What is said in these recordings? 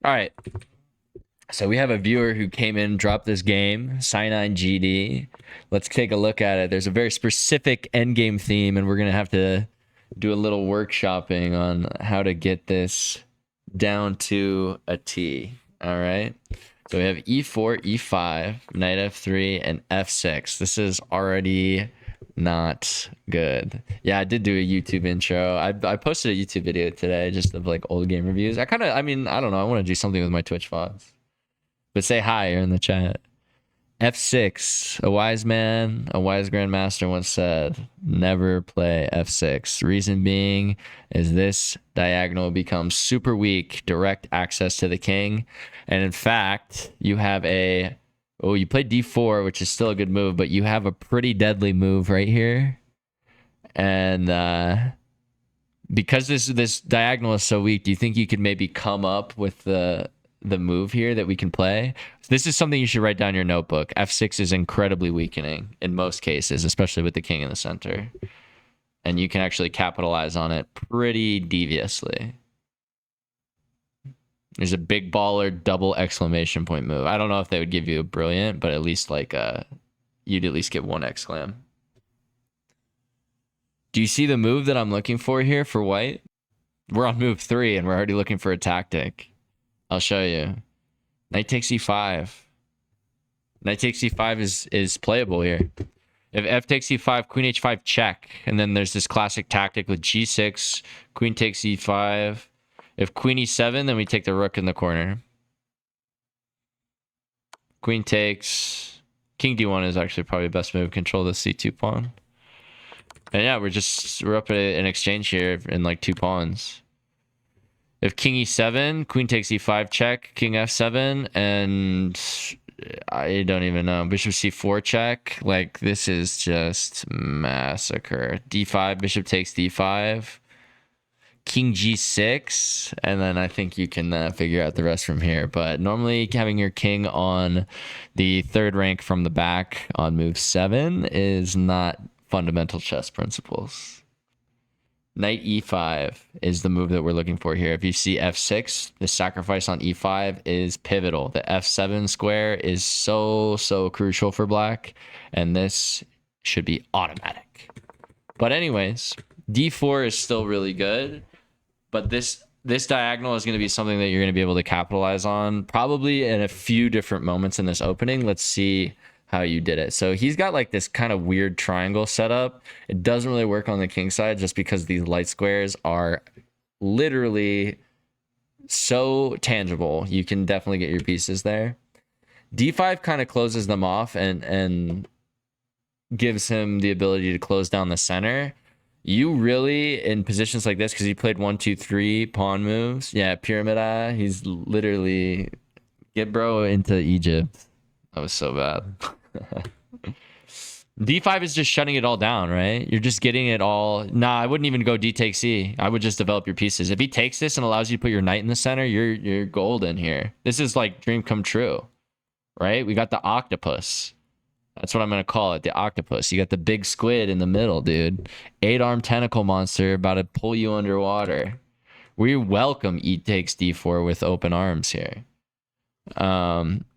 All right. So we have a viewer who came in, dropped this game, Cyanide GD. Let's take a look at it. There's a very specific endgame theme, and we're going to have to do a little workshopping on how to get this down to a T. All right. So we have E4, E5, Knight F3, and F6. This is already not good. Yeah, I did do a YouTube intro. I posted a YouTube video today just of like old game reviews. I don't know. I want to do something with my Twitch VODs. But say hi in the chat. F6. A wise grandmaster once said, never play F6. Reason being is this diagonal becomes super weak, direct access to the king. And in fact, you have you played D4, which is still a good move, but you have a pretty deadly move right here. And because this diagonal is so weak, do you think you could maybe come up with the move here that we can play? This is something you should write down in your notebook. F6 is incredibly weakening in most cases, especially with the king in the center. And you can actually capitalize on it pretty deviously. There's a big baller double exclamation point move. I don't know if they would give you a brilliant, but at least like you'd at least get one exclam. Do you see the move that I'm looking for here for white? We're on move 3 and we're already looking for a tactic. I'll show you. Knight takes e5. Knight takes e5 is playable here. If f takes e5, queen h5 check. And then there's this classic tactic with g6, queen takes e5. If queen e7, then we take the rook in the corner. Queen takes. King d1 is actually probably the best move. Control the c2 pawn. And yeah, we're up at an exchange here in like 2 pawns. If king e7, queen takes e5 check, king f7, and I don't even know. Bishop c4 check. Like, this is just massacre. d5, bishop takes d5. King g6, and then I think you can figure out the rest from here. But normally having your king on the 3rd rank from the back on move 7 is not fundamental chess principles. Knight e5 is the move that we're looking for here. If you see f6, the sacrifice on e5 is pivotal. The f7 square is so crucial for black, and this should be automatic. But anyways, d4 is still really good, but this diagonal is going to be something that you're going to be able to capitalize on probably in a few different moments in this opening. Let's see how you did it. So he's got like this kind of weird triangle setup. It doesn't really work on the king side just because these light squares are literally so tangible. You can definitely get your pieces there. d5 kind of closes them off and gives him the ability to close down the center. You really, in positions like this, because he played 1, 2, 3 pawn moves. Yeah, pyramid. He's literally get bro into Egypt. That was so bad. d5 is just shutting it all down, right? You're just getting it all. Nah, I wouldn't even go d takes e. I would just develop your pieces. If he takes this and allows you to put your knight in the center, you're golden here. This is like dream come true, right? We got the octopus. That's what I'm going to call it, the octopus. You got the big squid in the middle, dude. 8-armed tentacle monster about to pull you underwater. We welcome e takes d4 with open arms here.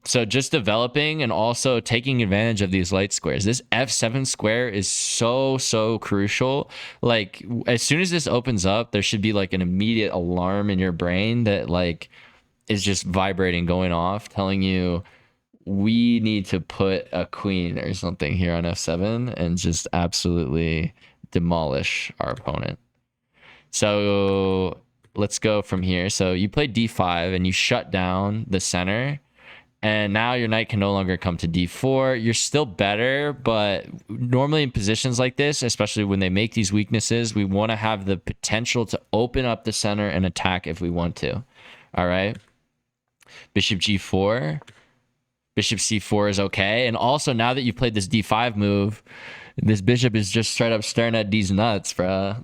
So just developing and also taking advantage of these light squares. This f7 square is so crucial. Like, as soon as this opens up, there should be like an immediate alarm in your brain that like is just vibrating, going off, telling you we need to put a queen or something here on f7 and just absolutely demolish our opponent. So let's go from here. So you played d5 and you shut down the center, and now your knight can no longer come to d4. You're still better, but normally in positions like this, especially when they make these weaknesses, we want to have the potential to open up the center and attack if we want to. All right. Bishop g4. Bishop c4 is okay. And also, now that you've played this d5 move, this bishop is just straight up staring at these nuts, bro.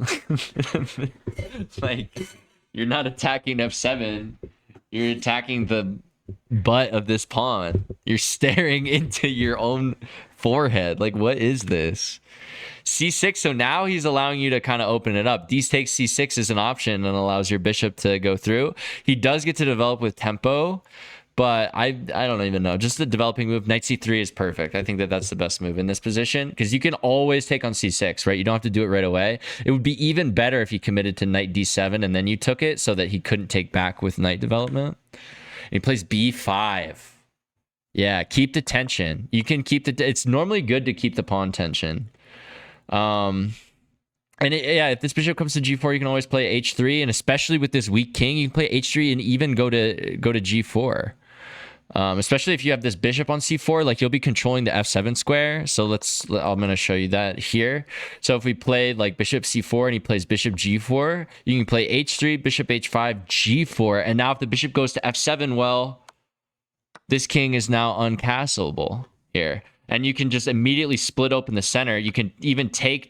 Like, you're not attacking f7. You're attacking the butt of this pawn. You're staring into your own forehead. Like, what is this? C6, so now he's allowing you to kind of open it up. D takes C6 is an option and allows your bishop to go through. He does get to develop with tempo, but I don't even know. Just the developing move, knight C3 is perfect. I think that that's the best move in this position because you can always take on C6, right? You don't have to do it right away. It would be even better if he committed to knight D7 and then you took it so that he couldn't take back with knight development. And he plays B5. Yeah, keep the tension. You can keep the... It's normally good to keep the pawn tension. Yeah, if this bishop comes to G4, you can always play H3, and especially with this weak king, you can play H3 and even go to G4. Especially if you have this bishop on C4, like you'll be controlling the F7 square. So I'm going to show you that here. So if we play like bishop C4 and he plays bishop G4, you can play H3, bishop H5, G4. And now if the bishop goes to F7, well, this king is now uncastleable here. And you can just immediately split open the center. You can even take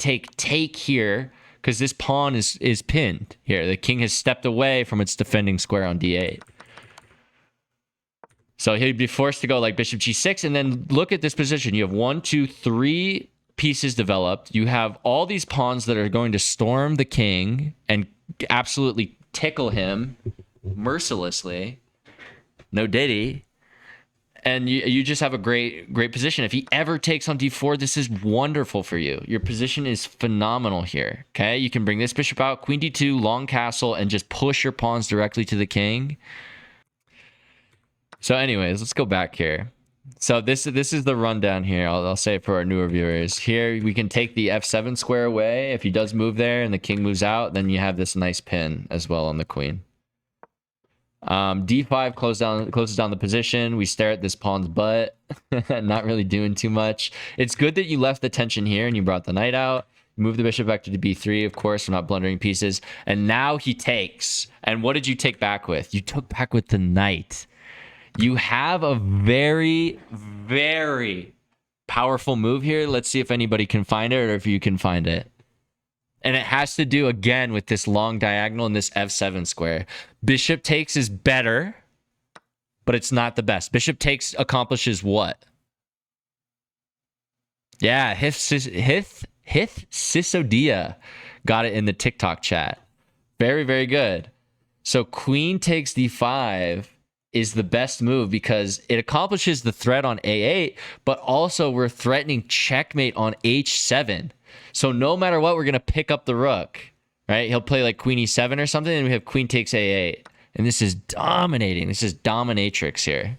here because this pawn is pinned here. The king has stepped away from its defending square on D8. So he'd be forced to go like bishop G6. And then look at this position. You have 1, 2, 3 pieces developed. You have all these pawns that are going to storm the king and absolutely tickle him mercilessly. No diddy. And you just have a great position. If he ever takes on D4, this is wonderful for you. Your position is phenomenal here. Okay, you can bring this bishop out, queen D2, long castle, and just push your pawns directly to the king. So anyways, let's go back here. So this is the rundown here. I'll say it for our newer viewers. Here we can take the F7 square away. If he does move there and the king moves out, then you have this nice pin as well on the queen. D5 closes down the position. We stare at this pawn's butt. Not really doing too much. It's good that you left the tension here and you brought the knight out. Move the bishop back to B3, of course, for not blundering pieces. And now he takes. And what did you take back with? You took back with the knight. You have a very, very powerful move here. Let's see if anybody can find it or if you can find it. And it has to do, again, with this long diagonal and this F7 square. Bishop takes is better, but it's not the best. Bishop takes accomplishes what? Yeah, Hith Sisodia got it in the TikTok chat. Very, very good. So queen takes D5 is the best move because it accomplishes the threat on A8, but also we're threatening checkmate on H7. So no matter what, we're going to pick up the rook, right? He'll play like queen E7 or something, and we have queen takes A8. And this is dominating. This is dominatrix here.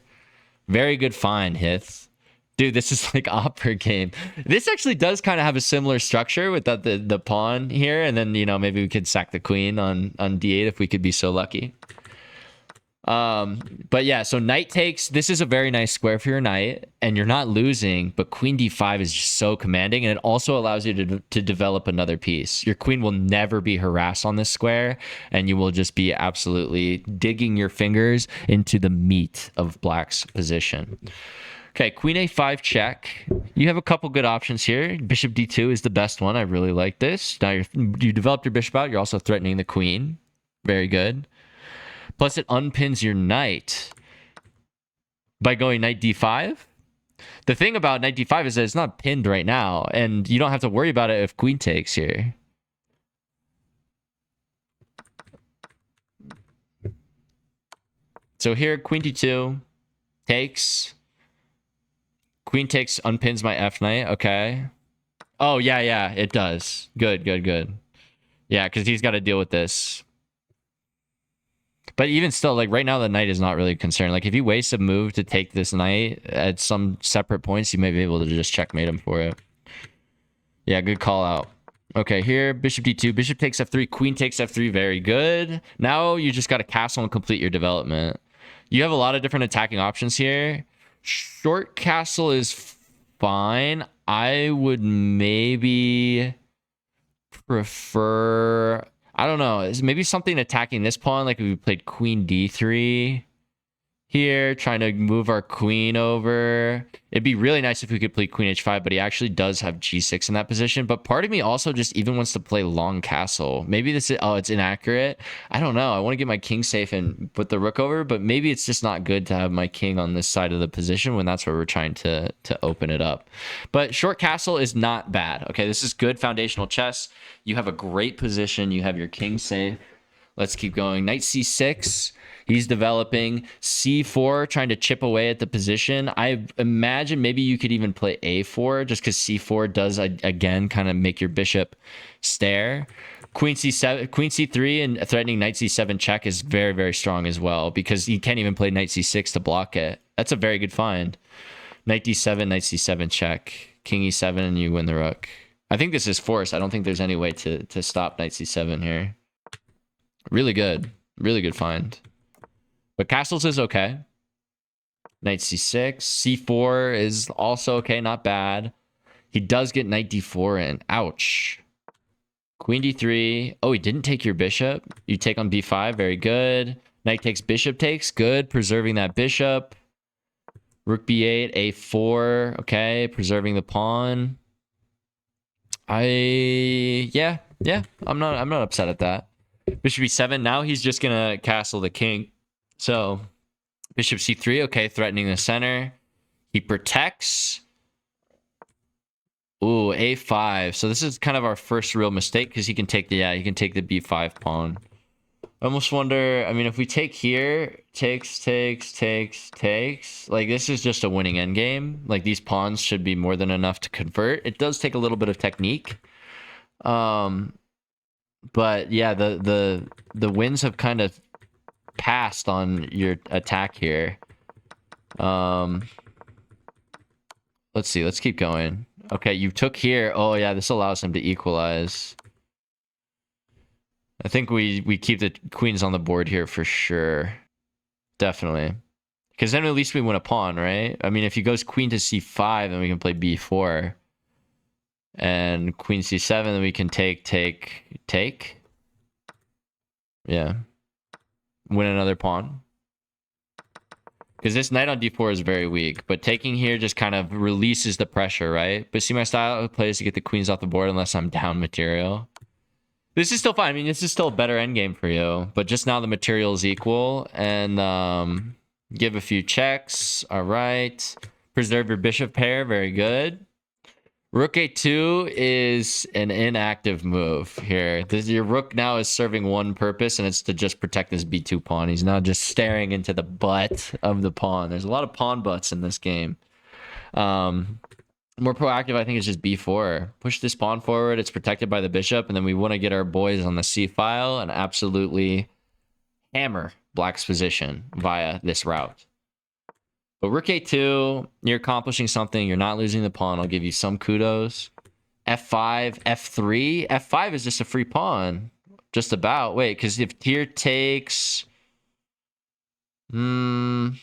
Very good find, Hith. Dude, this is like opera game. This actually does kind of have a similar structure with the pawn here. And then, you know, maybe we could sack the queen on D8 if we could be so lucky. But yeah, so knight takes. This is a very nice square for your knight, and you're not losing, but queen D5 is just so commanding, and it also allows you to develop another piece. Your queen will never be harassed on this square, and you will just be absolutely digging your fingers into the meat of black's position. Okay, queen A5 check. You have a couple good options here. Bishop D2 is the best one. I really like this. Now you developed your bishop out. You're also threatening the queen. Very good. Plus, it unpins your knight by going knight d5. The thing about knight d5 is that it's not pinned right now, and you don't have to worry about it if queen takes here. So here, queen d2 takes. Queen takes, unpins my f knight. Okay. Oh, yeah, it does. Good. Yeah, because he's got to deal with this. But even still, like right now, the knight is not really concerned. Like if you waste a move to take this knight at some separate points, you may be able to just checkmate him for it. Yeah, good call out. Okay, here, bishop d2, bishop takes f3, queen takes f3, very good. Now you just got to castle and complete your development. You have a lot of different attacking options here. Short castle is fine. I would maybe prefer... I don't know. Maybe something attacking this pawn, like if we played queen d3. here, trying to move our queen over. It'd be really nice if we could play queen h5, but he actually does have g6 in that position. But part of me also just even wants to play long castle. Maybe this is, oh, it's inaccurate. I don't know. I want to get my king safe and put the rook over, but maybe it's just not good to have my king on this side of the position when that's where we're trying to open it up. But short castle is not bad. Okay, this is good foundational chess. You have a great position. You have your king safe. Let's keep going. Knight c6. He's developing. c4, trying to chip away at the position. I imagine maybe you could even play a4 just because c4 does, again, kind of make your bishop stare. Queen c7, queen c3 and threatening knight c7 check is very, very strong as well because you can't even play knight c6 to block it. That's a very good find. Knight d7, knight c7 check. King e7 and you win the rook. I think this is forced. I don't think there's any way to stop knight c7 here. Really good. Really good find. But castles is okay. Knight c6. c4 is also okay, not bad. He does get knight d4 in. Ouch. Queen d3. Oh, he didn't take your bishop. You take on b5. Very good. Knight takes, bishop takes. Good. Preserving that bishop. Rook b8. a4. Okay. Preserving the pawn. Yeah. I'm not upset at that. Bishop e7. Now he's just gonna castle the king. So bishop c3. Okay, threatening the center. He protects. Ooh, a5. So this is kind of our first real mistake because he can take the b5 pawn. I almost wonder, I mean, if we take here, takes. Like, this is just a winning endgame. Like, these pawns should be more than enough to convert. It does take a little bit of technique. But yeah, the wins have kind of passed on your attack here. Let's see. Let's keep going. Okay, you took here. Oh yeah, this allows him to equalize. I think we keep the queens on the board here for sure. Definitely. Because then at least we win a pawn, right? I mean, if he goes queen to c5, then we can play b4. And queen c7, then we can take. Yeah. Win another pawn. Because this knight on d4 is very weak. But taking here just kind of releases the pressure, right? But see my style of play is to get the queens off the board unless I'm down material. This is still fine. I mean, this is still a better endgame for you. But just now the material is equal. And give a few checks. All right. Preserve your bishop pair. Very good. Rook a2 is an inactive move here. Your rook now is serving one purpose, and it's to just protect this b2 pawn. He's now just staring into the butt of the pawn. There's a lot of pawn butts in this game. More proactive, I think, is just b4. Push this pawn forward. It's protected by the bishop, and then we want to get our boys on the c file and absolutely hammer black's position via this route. But rook a2, you're accomplishing something. You're not losing the pawn. I'll give you some kudos. f5, f3. f5 is just a free pawn. Just about. Wait, because if here takes... then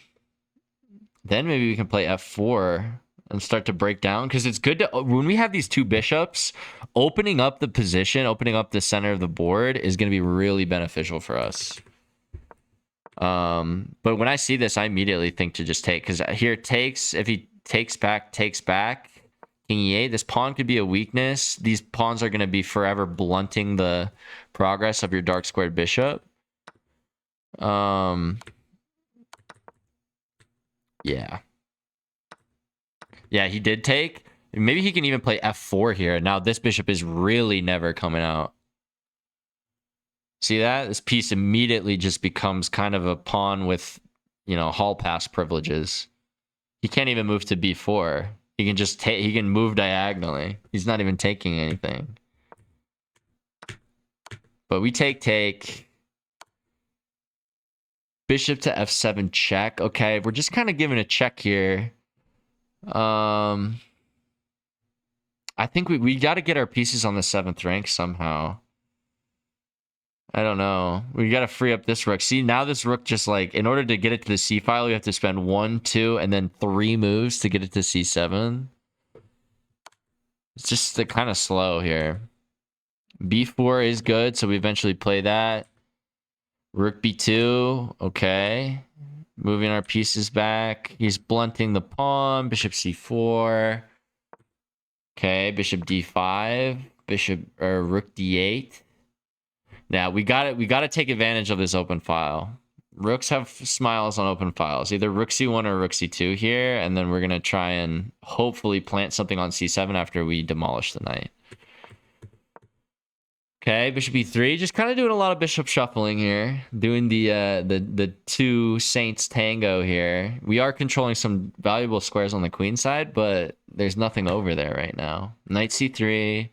maybe we can play f4 and start to break down. Because it's good to... When we have these two bishops, opening up the position, opening up the center of the board is going to be really beneficial for us. But when I see this, I immediately think to just take, because here takes, if he takes back, king e8, this pawn could be a weakness. These pawns are going to be forever blunting the progress of your dark squared bishop. Yeah, he did take. Maybe he can even play f4 here. Now this bishop is really never coming out. See that? This piece immediately just becomes kind of a pawn with, you know, hall pass privileges. He can't even move to b4. He can just take, he can move diagonally. He's not even taking anything. But we take. Bishop to f7 check. Okay, we're just kind of giving a check here. I think we got to get our pieces on the 7th rank somehow. I don't know. We got to free up this rook. See, now this rook just like, in order to get it to the c file, we have to spend 1, 2, and then 3 moves to get it to c7. It's just kind of slow here. b4 is good, so we eventually play that. Rook b2. Okay. Moving our pieces back. He's blunting the pawn. Bishop c4. Okay, bishop d5. Bishop or rook d8. Now we got it. We got to take advantage of this open file. Rooks have smiles on open files. Either rook c1 or rook c2 here, and then we're gonna try and hopefully plant something on c7 after we demolish the knight. Okay, bishop e3. Just kind of doing a lot of bishop shuffling here. Doing the two saints tango here. We are controlling some valuable squares on the queen side, but there's nothing over there right now. Knight c3,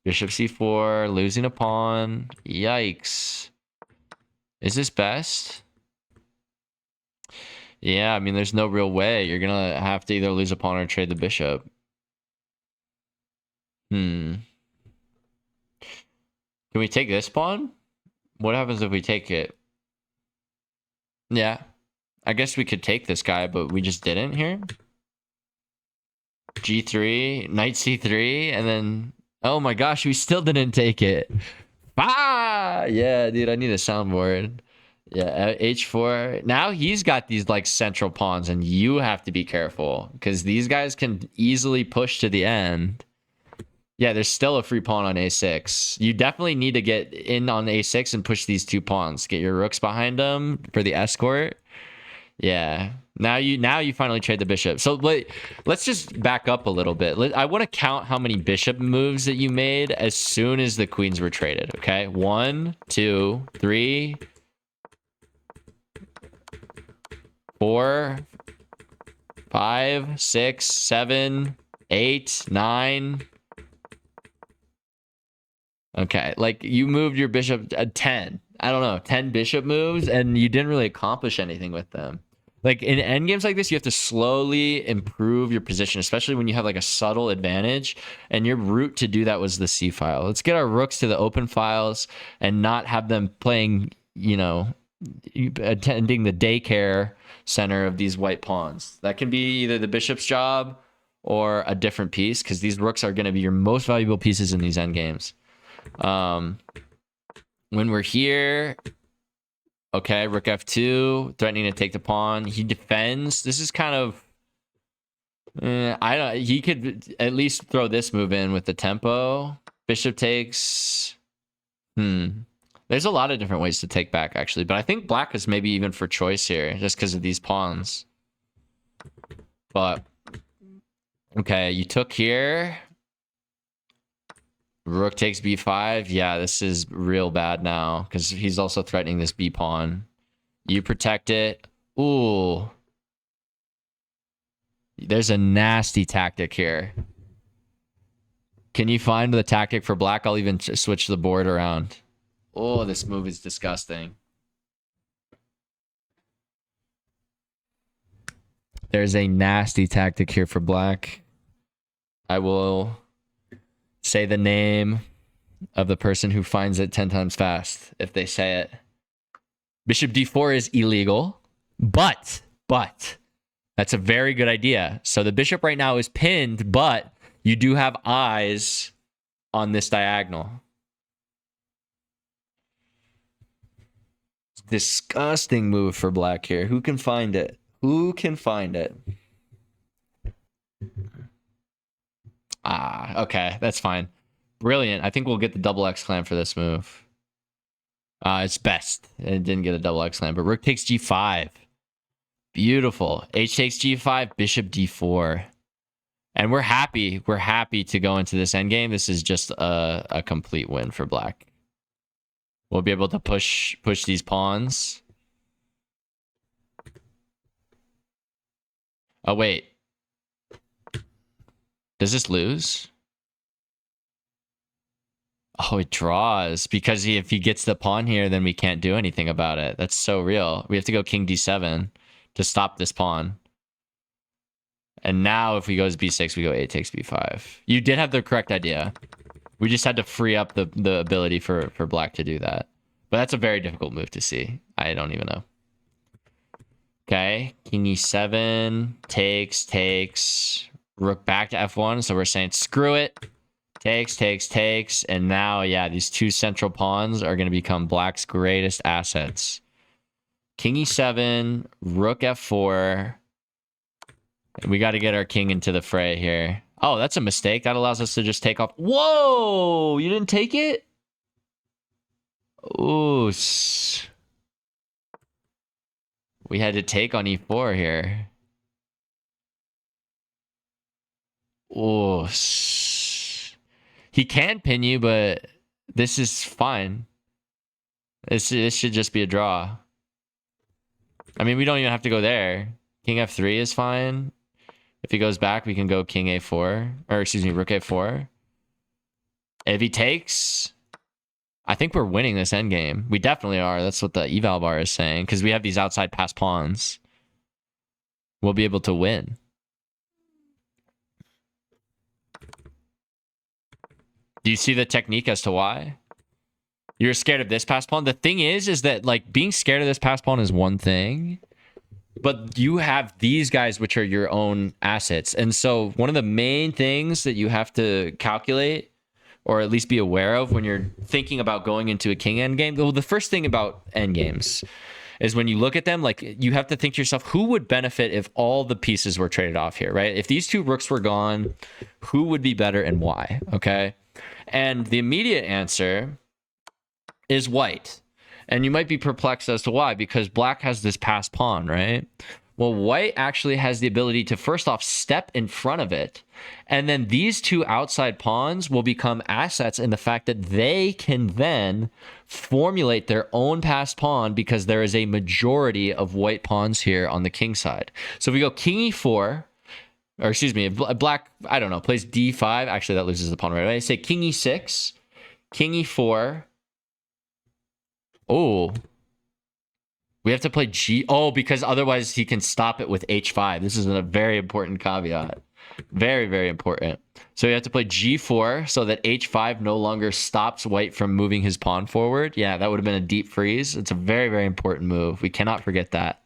bishop c4, losing a pawn. Yikes. Is this best? Yeah, I mean, there's no real way. You're gonna have to either lose a pawn or trade the bishop. Can we take this pawn? What happens if we take it? Yeah. I guess we could take this guy, but we just didn't here. G3, knight c3, and then... Oh my gosh, we still didn't take it. Ah! Yeah, dude, I need a soundboard. Yeah, h4. Now he's got these, like, central pawns, and you have to be careful, because these guys can easily push to the end. Yeah, there's still a free pawn on a6. You definitely need to get in on a6 and push these two pawns. Get your rooks behind them for the escort. Yeah. Now you finally trade the bishop. So let's just back up a little bit. I want to count how many bishop moves that you made as soon as the queens were traded. Okay, 1, 2, 3, 4, 5, 6, 7, 8, 9. Okay, like you moved your bishop 10. I don't know, 10 bishop moves, and you didn't really accomplish anything with them. Like in endgames like this, you have to slowly improve your position, especially when you have like a subtle advantage. And your route to do that was the C file. Let's get our rooks to the open files and not have them playing, you know, attending the daycare center of these white pawns. That can be either the bishop's job or a different piece, because these rooks are going to be your most valuable pieces in these endgames. When we're here, okay, rook f2, threatening to take the pawn. He defends. This is kind of, I don't. He could at least throw this move in with the tempo. Bishop takes. There's a lot of different ways to take back, actually, but I think black is maybe even for choice here, just because of these pawns. But okay, you took here. Rook takes b5. Yeah, this is real bad now because he's also threatening this b pawn. You protect it. Ooh. There's a nasty tactic here. Can you find the tactic for black? I'll even switch the board around. Oh, this move is disgusting. There's a nasty tactic here for black. I will say the name of the person who finds it 10 times fast if they say it. Bishop d4 is illegal, but that's a very good idea. So the bishop right now is pinned, but you do have eyes on this diagonal. Disgusting move for black here. Who can find it? Who can find it? Ah, okay, that's fine. Brilliant. I think we'll get the double X clam for this move. It's best. It didn't get a double X clam, but rook takes g5. Beautiful. H takes g5, bishop d4. And we're happy. We're happy to go into this endgame. This is just a complete win for black. We'll be able to push these pawns. Oh, wait. Does this lose? Oh, it draws. Because if he gets the pawn here, then we can't do anything about it. That's so real. We have to go king d7 to stop this pawn. And now if we go b6, we go a takes b5. You did have the correct idea. We just had to free up the ability for black to do that. But that's a very difficult move to see. I don't even know. Okay, king e7, takes. Rook back to f1, so we're saying screw it. Takes. And now, yeah, these two central pawns are going to become black's greatest assets. King e7, rook f4. We got to get our king into the fray here. Oh, that's a mistake. That allows us to just take off. Whoa! You didn't take it? Ooh. We had to take on e4 here. Ooh. He can pin you, but this is fine. This should just be a draw. I mean, we don't even have to go there. King f3 is fine. If he goes back, we can go king a4. Or, excuse me, rook a4. If he takes... I think we're winning this endgame. We definitely are. That's what the eval bar is saying. Because we have these outside pass pawns. We'll be able to win. Do you see the technique as to why? You're scared of this pass pawn. The thing is that like being scared of this pass pawn is one thing, but you have these guys which are your own assets. And so one of the main things that you have to calculate or at least be aware of when you're thinking about going into a king endgame, well, the first thing about endgames is when you look at them, like you have to think to yourself, who would benefit if all the pieces were traded off here, right? If these two rooks were gone, who would be better and why? Okay. And the immediate answer is white. And you might be perplexed as to why, because black has this passed pawn, right? Well, white actually has the ability to first off step in front of it. And then these two outside pawns will become assets in the fact that they can then formulate their own passed pawn because there is a majority of white pawns here on the king side. So if we go king e4, or excuse me, if black, I don't know, plays d5. Actually, that loses the pawn right away. Say king e6, king e4. Oh, we have to play G. Oh, because otherwise he can stop it with H5. This is a very important caveat. Very, very important. So you have to play G4 so that H5 no longer stops white from moving his pawn forward. Yeah, that would have been a deep freeze. It's a very, very important move. We cannot forget that.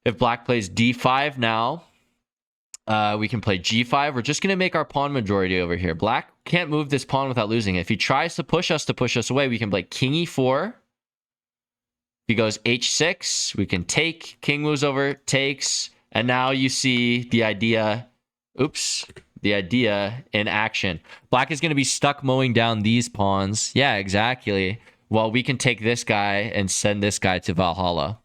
If black plays D5 now, we can play G5. We're just going to make our pawn majority over here. Black can't move this pawn without losing it. If he tries to push us away, we can play king e4. If he goes h6, we can take. King moves over, takes. And now you see the idea. Oops. The idea in action. Black is going to be stuck mowing down these pawns. Yeah, exactly. Well, we can take this guy and send this guy to Valhalla.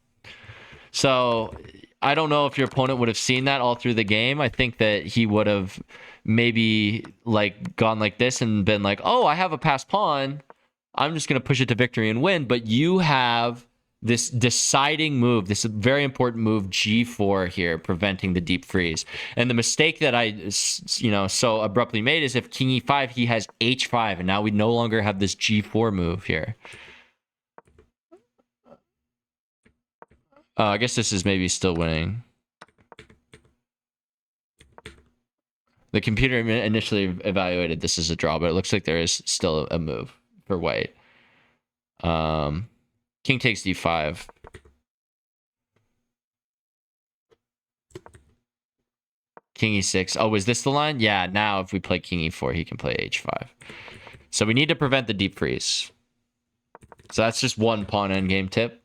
So I don't know if your opponent would have seen that all through the game. I think that he would have maybe like gone like this and been like, oh, I have a passed pawn. I'm just going to push it to victory and win. But you have this deciding move, this very important move, G4 here, preventing the deep freeze. And the mistake that I, so abruptly made is if king e5, he has h5. And now we no longer have this G4 move here. I guess this is maybe still winning. The computer initially evaluated this as a draw, but it looks like there is still a move for white. King takes d5. King e6. Oh, is this the line? Yeah, now if we play king e4, he can play h5. So we need to prevent the deep freeze. So that's just one pawn endgame tip.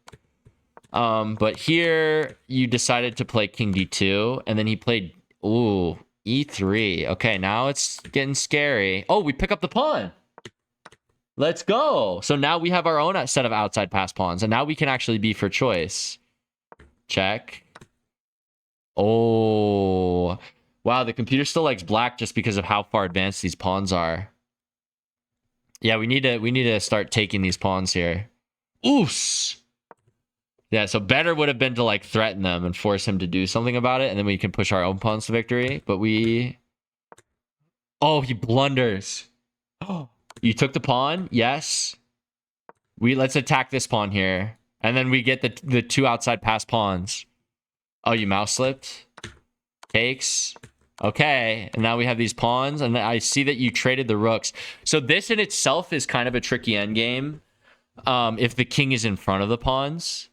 But here you decided to play king d2, and then he played, ooh, e3. Okay, now it's getting scary. Oh, we pick up the pawn. Let's go. So now we have our own set of outside pass pawns, and now we can actually be for choice. Check. Oh, wow, the computer still likes black just because of how far advanced these pawns are. Yeah, we need to start taking these pawns here. Oos. Yeah, so better would have been to like threaten them and force him to do something about it, and then we can push our own pawns to victory. But oh, he blunders. Oh, you took the pawn? Yes. Let's attack this pawn here. And then we get the two outside pass pawns. Oh, you mouse slipped? Takes. Okay, and now we have these pawns, and I see that you traded the rooks. So this in itself is kind of a tricky endgame. If the king is in front of the pawns.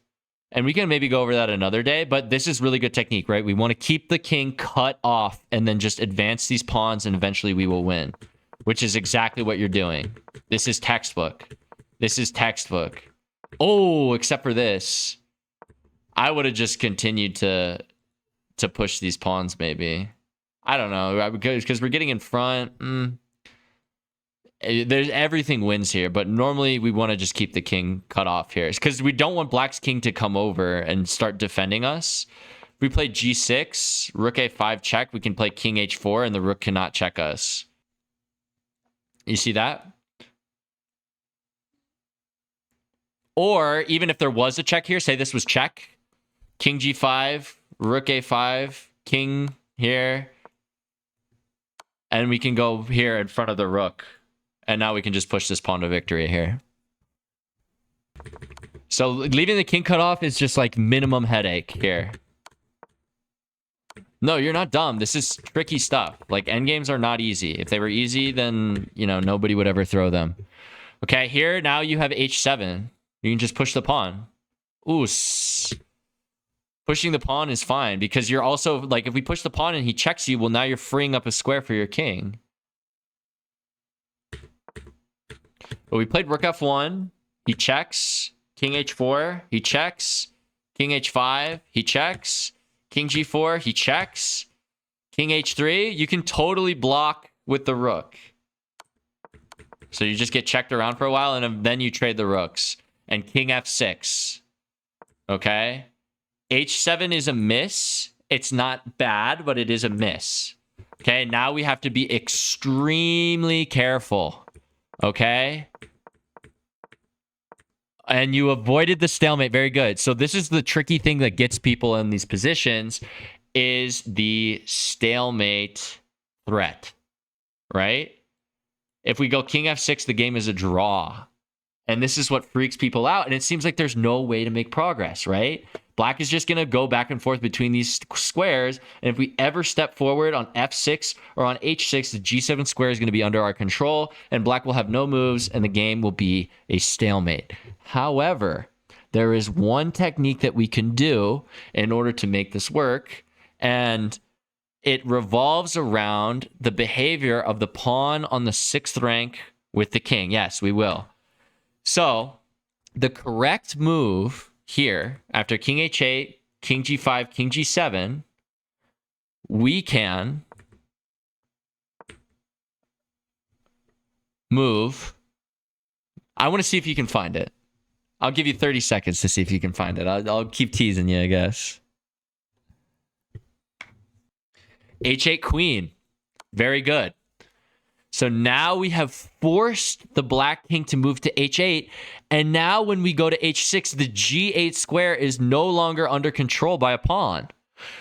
And we can maybe go over that another day, but this is really good technique, right? We want to keep the king cut off and then just advance these pawns, and eventually we will win, which is exactly what you're doing. This is textbook. This is textbook. Oh, except for this. I would have just continued to push these pawns, maybe. I don't know, because we're getting in front. There's everything wins here, but normally we want to just keep the king cut off here because we don't want black's king to come over and start defending us. If we play g6, rook a5 check, we can play king h4 and the rook cannot check us. You see that? Or even if there was a check here, say this was check, king g5, rook a5, king here, and we can go here in front of the rook. And now we can just push this pawn to victory here. So leaving the king cut off is just like minimum headache here. No, you're not dumb. This is tricky stuff. Like endgames are not easy. If they were easy, then, you know, nobody would ever throw them. Okay, here now you have h7. You can just push the pawn. Ooh, pushing the pawn is fine because you're also like, if we push the pawn and he checks you, well, now you're freeing up a square for your king. But we played rook f1. He checks. King h4. He checks. King h5. He checks. King g4. He checks. King h3. You can totally block with the rook. So you just get checked around for a while, and then you trade the rooks. And king f6. Okay? h7 is a miss. It's not bad, but it is a miss. Okay? Now we have to be extremely careful. Okay? And you avoided the stalemate. Very good. So this is the tricky thing that gets people in these positions is the stalemate threat, right? If we go king f6, the game is a draw. And this is what freaks people out. And it seems like there's no way to make progress, right? Black is just going to go back and forth between these squares. And if we ever step forward on f6 or on h6, the g7 square is going to be under our control. And black will have no moves. And the game will be a stalemate. However, there is one technique that we can do in order to make this work. And it revolves around the behavior of the pawn on the 6th rank with the king. Yes, we will. So the correct move here, after king h8, king g5, king g7, we can move. I want to see if you can find it. I'll give you 30 seconds to see if you can find it. I'll keep teasing you, I guess. h8 queen. Very good. So now we have forced the black king to move to h8. And now when we go to h6, the g8 square is no longer under control by a pawn.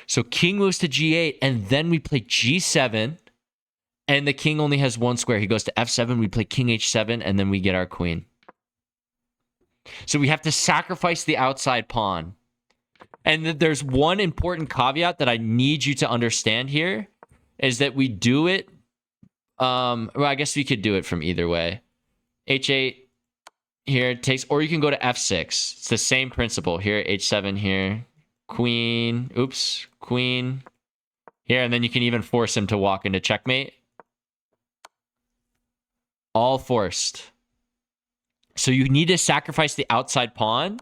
So king moves to g8, and then we play g7. And the king only has one square. He goes to f7, we play king h7, and then we get our queen. So we have to sacrifice the outside pawn. And there's one important caveat that I need you to understand here, is that we do it. Well, I guess we could do it from either way. h8 here takes, or you can go to f6. It's the same principle here. h7 here, queen. Oops, queen here, and then you can even force him to walk into checkmate. All forced. So you need to sacrifice the outside pawn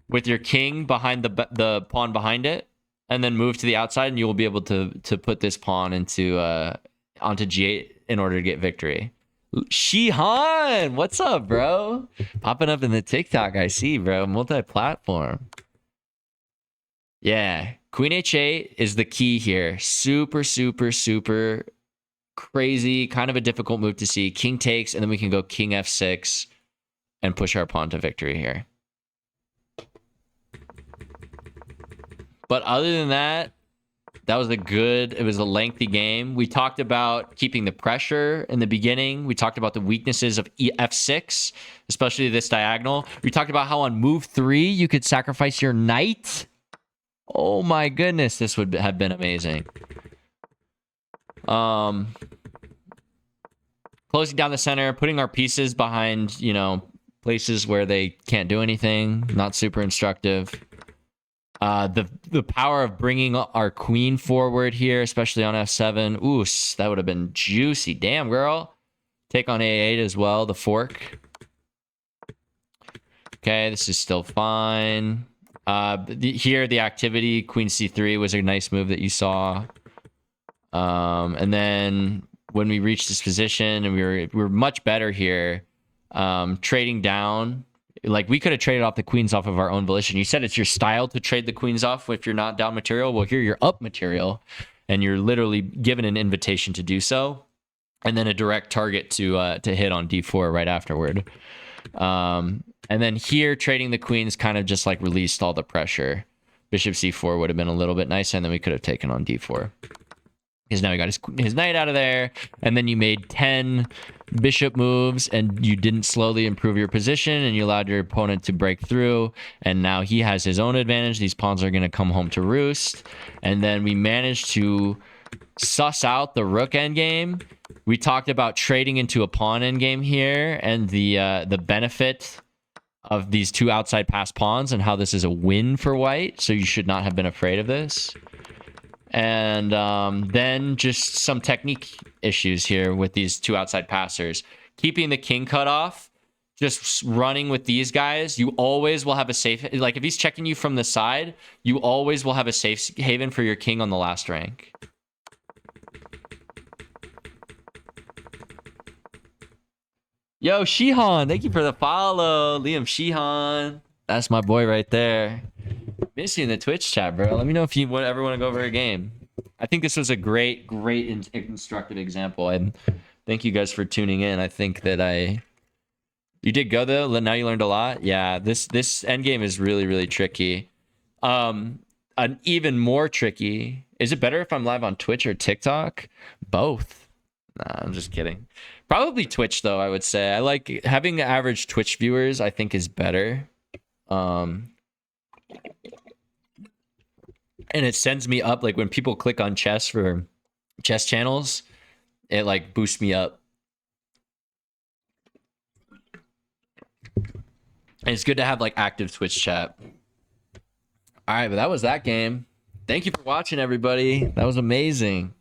with your king behind the pawn behind it, and then move to the outside, and you will be able to put this pawn into onto g8 in order to get victory. Shihan, what's up, bro? Popping up in the TikTok, I see, bro. Multi-platform. Yeah, queen h8 is the key here. Super, super, super crazy, kind of a difficult move to see. King takes, and then we can go king f6 and push our pawn to victory here. But other than that, that was it was a lengthy game. We talked about keeping the pressure in the beginning. We talked about the weaknesses of f6, especially this diagonal. We talked about how on move 3, you could sacrifice your knight. Oh my goodness, this would have been amazing. Closing down the center, putting our pieces behind, you know, places where they can't do anything. Not super instructive. The power of bringing our queen forward here, especially on f7. Ooh, that would have been juicy. Damn, girl. Take on a8 as well, the fork. Okay, this is still fine. Here, the activity, queen c3 was a nice move that you saw. And then when we reached this position and we were much better here, trading down, like we could have traded off the queens off of our own volition. You said it's your style to trade the queens off if you're not down material. Well, here you're up material and you're literally given an invitation to do so, and then a direct target to hit on d4 right afterward. And then here trading the queens kind of just like released all the pressure. Bishop c4 would have been a little bit nicer, and then we could have taken on d4. Because now he got his knight out of there, and then you made 10 bishop moves, and you didn't slowly improve your position, and you allowed your opponent to break through, and now he has his own advantage. These pawns are going to come home to roost, and then we managed to suss out the rook endgame. We talked about trading into a pawn endgame here, and the benefit of these two outside pass pawns, and how this is a win for white, so you should not have been afraid of this. And then just some technique issues here with these two outside passers. Keeping the king cut off, just running with these guys, you always will have a safe... Like, if he's checking you from the side, you always will have a safe haven for your king on the last rank. Yo, Shihan, thank you for the follow. Liam Shihan. That's my boy right there. Miss you in the Twitch chat, bro. Let me know if you ever want to go over a game. I think this was a great instructive example. And thank you guys for tuning in. I think that you did go though. Now you learned a lot. Yeah, this endgame is really, really tricky. An even more tricky. Is it better if I'm live on Twitch or TikTok? Both. Nah, I'm just kidding. Probably Twitch though, I would say. I like having average Twitch viewers, I think is better. And it sends me up, like when people click on chess for chess channels, it like boosts me up. And it's good to have like active Twitch chat. All right, but that was that game. Thank you for watching, everybody. That was amazing.